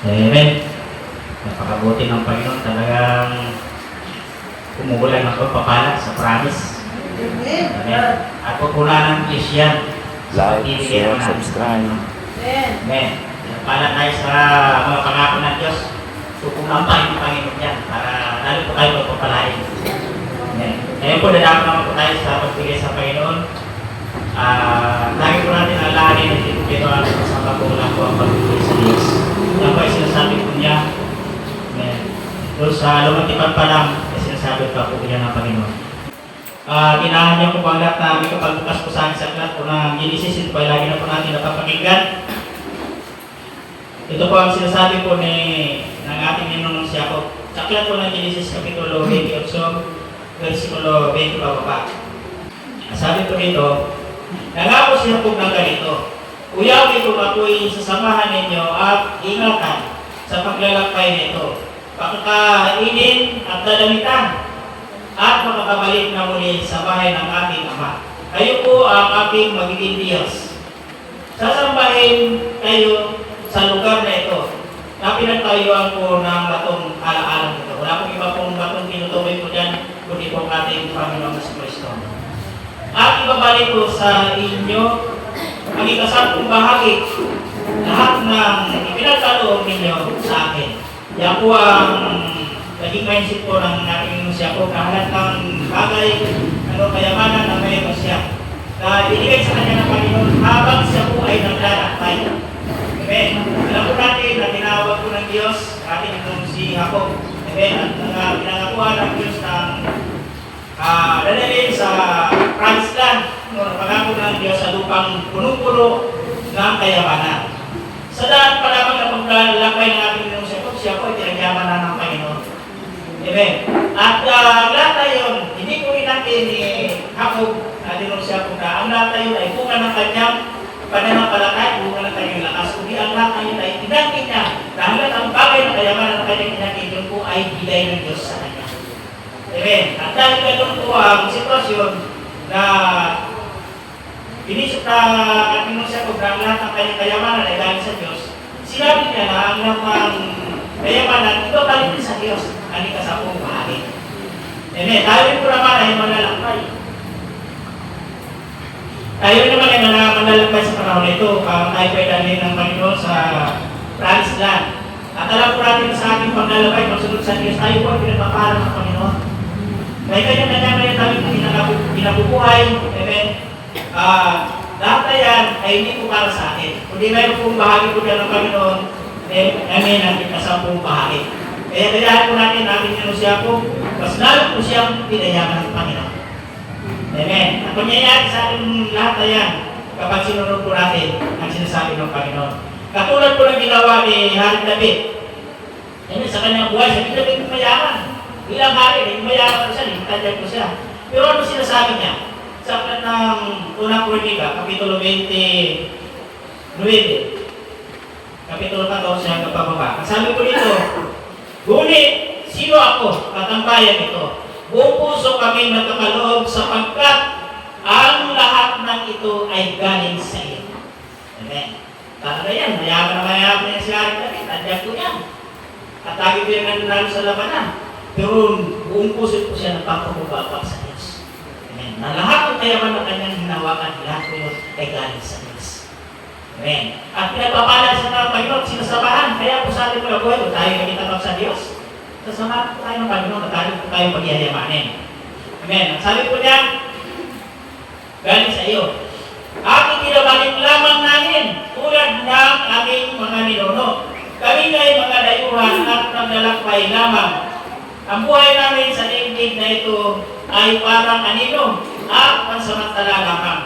Amen. Napakabuti ng Panginoon. Talagang umuulan ng pagpapala sa promise. Amen. At pupunan ng Diyos yan. Like, share, subscribe. Amen. Pala tayo sa mga pangako ng Diyos. Tupunan tayo ng Panginoon yan para lalo po tayo pagpapalain. Amen. Ngayon po, dadaan naman po tayo sa pagbigay sa Panginoon. Lagi po natin alahanin at dito ang sa pagkulang po ang pagbigay sa Diyos. Yan po ay sinasabi po niya. Amen. Doon sa lumatipan pa lang, ay sinasabi pa po niya ng Panginoon. Ginahan niya po ang lahat na may kapagbukas po sa akin sa aklat po ng Genesis. Ito po ay lagi na po natin napapakinggan. Ito po ang sinasabi po ng ating ninong si Jacob. Sa aklat po ng Genesis Kapitulo 28, versikulo 20 pababa. Sabi po dito, nangako si Jacob ng ganito, Uyawi kung ako'y sasamahan ninyo at ingatan sa paglalakbay nito, pagkakainin at dadamitan, at makakabalik na muli sa bahay ng aking ama. Kayo po ang aking magiging Diyos. Sasambahin kayo sa lugar na ito na pinagtayuan ko ng batong ala-alang ito. Wala pong iba pong batong tinutuloy ko dyan, kundi po ating Panginoon sa Kristo. At ibabalik ko sa inyo ang ikasampung bahagi, lahat ng ipinagkaloob ninyo sa akin. Yan po ang naging mindset po ng ating siya po, kahalat ng bagay, kayamanan na mayroon siya. Na binigay sa kanya ng Panginoon habang siya po ay naglalakbay. Amen. Alam po natin na tinawag po ng Diyos, ating itong si Jacob. Amen. At pinangakuha ng Diyos ng dadalhin sa promised land. Pangako ng Diyos sa lupang punong-puno ng kayamanan. Sa daan pa lamang na paglalakbay ng ating itong siya po ay pinagyaman na ng Panginoon. Amen. At lahat na yun, hindi po rin natin ni Jacob, natin siya po na, ang lahat na yun ay bunga ng kanyang pananampalataya, bunga ng kanyang lakas. Kundi ang lahat na yun ay tinangkin niya. Dahil ang bagay na kayamanan ng kanyang tinangkin, yun po ay bigay ng Diyos sa kanya. Amen. At dahil ganun po ang sitwasyon na inisip na ating siya po na ang lahat ng kanyang kayamanan ay galing sa Diyos, sinabi niya na ang namang kayamanan, ito galing sa Diyos. Ani ka sa pong bahagi. Amen. Tayo po naman ay manlalakbay. Tayo naman ay manlalakbay sa panahon ito. Tayo ay dalhin ng Panginoon sa promised land. At alam po natin sa ating paglalakbay, pagsunod sa Diyos, tayo po ay pinagpapalang ng Panginoon. May kanya-kanya na yung tayo pinabubuhay. Amen. Lahat na yan ay hindi po para sa atin. Kundi mayroon pong bahagi po yan ng Panginoon. Amen. Ang ikasampung bahagi. Kaya kailangan po natin natin yung siya po, mas lalo po siyang pinayaman ng Panginoon. Amen. At kunyayari sa ating lahat na yan, kapag sinunod po natin ang sinasabi ng Panginoon. Katulad po ng ginawa ni Haring David. Amen. Sa kanyang buhay, sa David po mayaman. Bilang hari, mayaman po siya, nagtadyan po siya. Pero ano sinasabi niya? Sa aklat ng unang Kronika, Kapitulo 29, Kapitulo 14 hanggang pababa. Ang sabi po dito, ngunit, sino ako at ang bayan ito? Buong puso kami nagkakaloob sapagkat ang lahat ng ito ay galing sa iyo. Amen. Talaga yan, mayaman na mayaman yan si Haring David. Tadyak ko yan. At lagi ko yung nanalo sa labanan. Pero buong puso po siya nagpapababag sa Diyos. Amen. Na lahat ng kayaman na kanyang hinawakan, lahat ko yun ay galing sa Diyos. Amen. At pinagpapalan sa mga Panginoon, sinasamahan. Kaya po sa ating mga buhay, tayo nakitabag sa Diyos. Sasamahan po tayo ng Panginoon at tayo pagyayamanin. Amen. Ang sabi po niya, galing sa iyo. Aking kinabalik lamang namin tulad ng aming mga ninuno. Kami ay mga dayuhan at naglalakbay lamang. Ang buhay namin sa daigdig na ito ay parang anino at pansamantala lamang.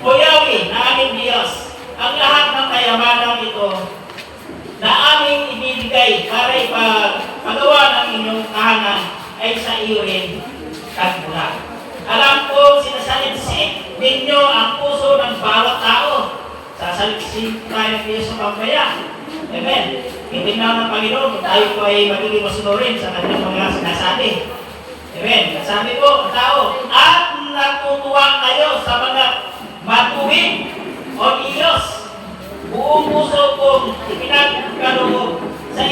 O Yahweh na aming Diyos, ang lahat ng kayamanang ito na aming ibibigay para ipagawa ng inyong tahanan ay sa iyo rin tagmula. Alam ko, sinasaliksik ninyo ang puso ng bawat tao. Sasaliksik tayo ng Diyos sa pamaya. Amen. Hindi na ng Panginoon, tayo po ay magiging masunurin sa kanyang mga sinasabi. Amen. Sabi ko, ang tao, at natutuwa kayo sa mga matuwid o Diyos. Buong puso kong ipinagkaloob sa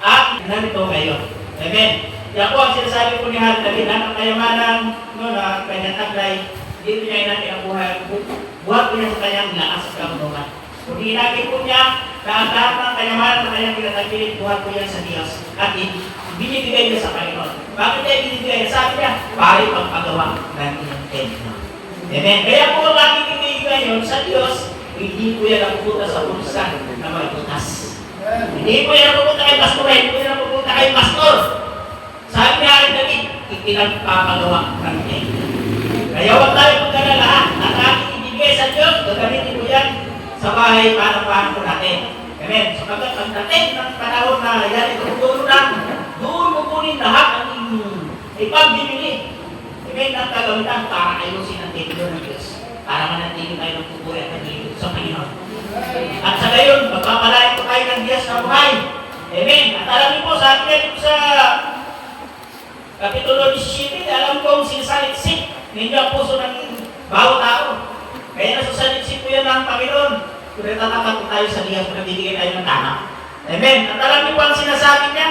at narito kayo. Amen. Kaya po ang sinasabi po ni Hari David, ang kayamanan na kanyang taglay, dito niya natin ang buhay. Buhat po niya sa kanyang lakas at kamunungan. Kung hinagin po niya na ang lahat ng kayamanan na kanyang pinatagpilit, buhat po niya sa Diyos. At binibigay niya sa Panginoon. Bakit niya binibigay niya? Sabi niya, pari pagpagawa ng iyong templo. Amen. Kaya po ang aking ibigay ngayon sa Diyos, hindi po yan napupunta sa pulsan na magbutas. Hindi po yan napupunta kay pastor, hindi po yan napupunta kay pastor. Sabi niya rin David, itinagpapagawa ng templo. Kaya huwag tayo magkalala, ang aking ibigay sa Diyos, gagamitin po yan sa bahay para po natin. Amen. Sapagkat ang dating ng panahon na yan ituturo lang, doon mo kunin lahat ang inyong ipagbibili. Amen. Ang kagamitan para ayusin ang templo ng Diyos. Para manatili tayo ng pupuri at naglilito sa Panginoon. At sa gayon, magpapalain po tayo ng Diyos na buhay. Amen. At alam niyo po, sabi niya dito sa Kapitulo 17, alam ko ang sinasaliksik ninyo ang puso ng bawat tao. Kaya nasusaliksik po yan ng Panginoon. Kung natatapat po tayo sa Diyos, kung nabibigay tayo ng tama. Amen. At alam niyo po ang sinasabi niya,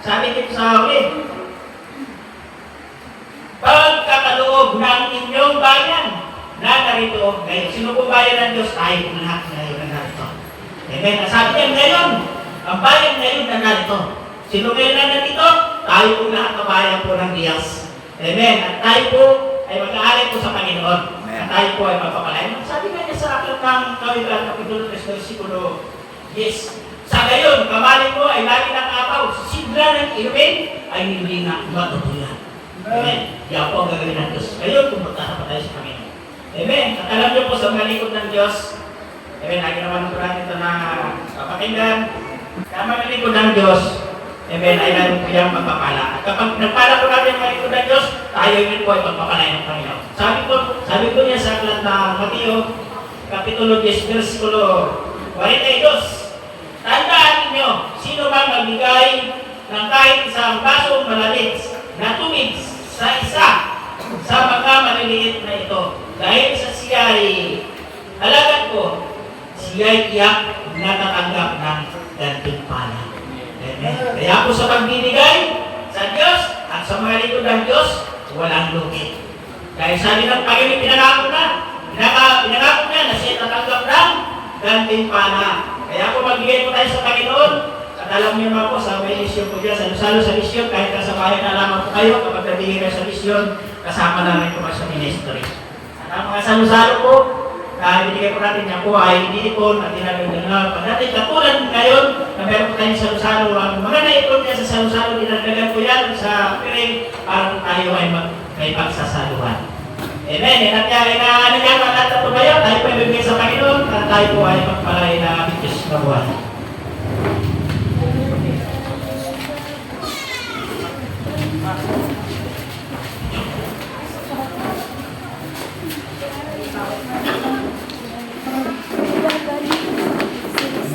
sabi dito sa huli, pagkakaloob ng inyong bayan na narito ngayon. Sino po bayan ng Diyos? Tayo po lahat ngayon na narito. Amen. At sabi niya ngayon, ang bayan ngayon na narito. Sino ngayon na narito? Tayo po lahat na bayan po ng Diyos. Amen. At tayo po ay mag-aalay po sa Panginoon. At tayo po ay magpapalain. Sabi nga niya sa aklat ng Kawikaan, Kapitulo 3, versikulo 10. Sa gayon, kamali mo ay lagi ng apaw. Sidra ng inumin ay hindi na matutuyan. Amen. Yan po ang gagawin ng Diyos. Ngayon, pumunta pa tayo sa Panginoon. Amen. At alam niyo po sa mga likod ng Diyos, amen, lagi naman po natin ito na papakinggan. Sa mga likod ng Diyos, amen, ay namin po yung magpapala. At kapag nagpala po natin ang mga likod ng Diyos, tayo yun po ay magpapalain ng Panginoon. Sabi po niya sa aklat ng Mateo, Kapitulo 10, versikulo 42. Tandaan ninyo, sino bang magbigay ng kahit isang basong malalit na tubig sa isa sa mga maliliit na ito. Dahil sa siya'y alagad ko, siya'y tiyak na natanggap ng gantimpala. Amen. Kaya po sa pagbibigay sa Diyos at sa mga likod ng Diyos, walang lugi. Dahil sabi ng Panginoon, pinangako niya na siya tatanggap ng gantimpala. Kaya po magbigay po tayo sa Panginoon. At alam niyo naman po sa may misyon po dyan, salo-salo sa misyon, kahit nasa bahay na lamang po kayo, kapag nabigay kayo sa misyon, kasama na rin po kayo sa ministry. At ang mga salo-salo po, binigay po natin niya po ay iniipon at dinagdagan na pagdating. Katulad ngayon, na meron po tayong salo-salo, ang mga naipon niya sa salo-salo, dinagdagan po yan sa piring para po tayo ay may pagsasaluhan. Amen. At kaya nangyari lahat na tumayo, tayo po ay bibigay sa Panginoon at tayo po ay magpalay na Diyos na buhay.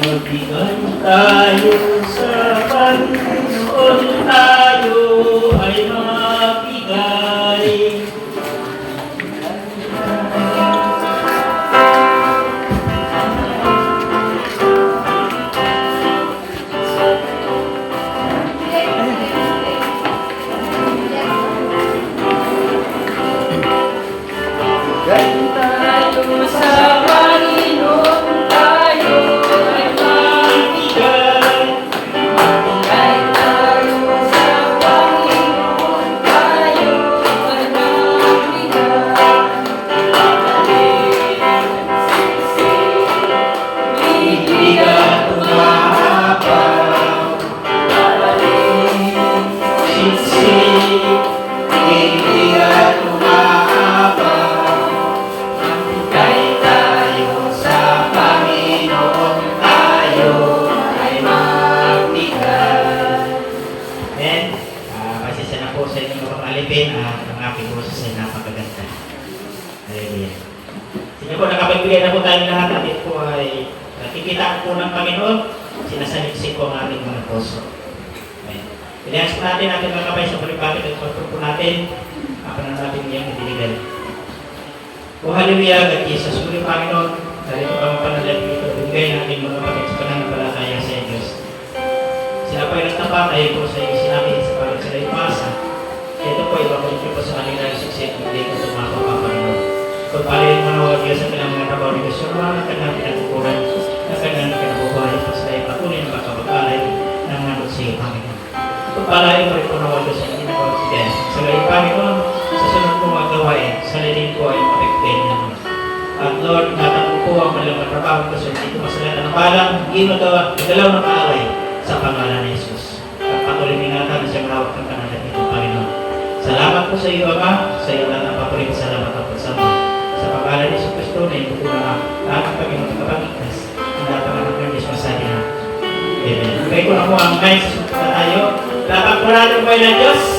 Magbigay tayo sa Panginoon, tayo ay magbigay. Sige po, nakapagbigay na po tayo lahat at ito po ay nakikita po ng Panginoon, sinasaliksik po ang ating mga puso. Ilihas po natin ating mga kapay sa pulipapit at pagpapit po natin natin niyang ibinigay. O hallelujah, God Jesus, muli Panginoon, dahil ito pang panalagin ito, ibigay natin mga kapit sa pananampalataya sa Diyos. Sila po ay nagtapat, ay po sa iyo sinabi sa parang sila ipasa. Ito po, ipakulit po sa kanila yung success ng day kung tumako pa Panginoon. Kung palayin mo na huwag Diyos sa kanilang mga trabaho ni Diyos, yung mga kanilang pinagkukuran, na kanilang kinabubuhay po sila ipatuloy ng makapagkalay ng nabot sa iyo, Panginoon. Kung palayin mo rin po na huwag Diyos sa kanilang mga sa galing Panginoon, sa sunod po mga gawain, sa lilim po ay mapagpapin naman. At Lord, natanong po ang malang trabaho ko sa hindi ko masalanan ng balang, hindi magalaw ng kaaway sa pangalan ni Jesus. At patuloy minatan na siyang hawak ng kanalang ito, Panginoon. Salamat po sa iyo, Ama, sa iyo lang ang papuri, salamat ang pagsama. Sa pangalan ni Jesus Cristo na ito po na lahat ng Panginoon ng kapangitras, ang lahat ng anak ng Diyos masabi na. Amen. Okay ko na po ang guys, susunod na tayo. Dapat po natin po ng Diyos.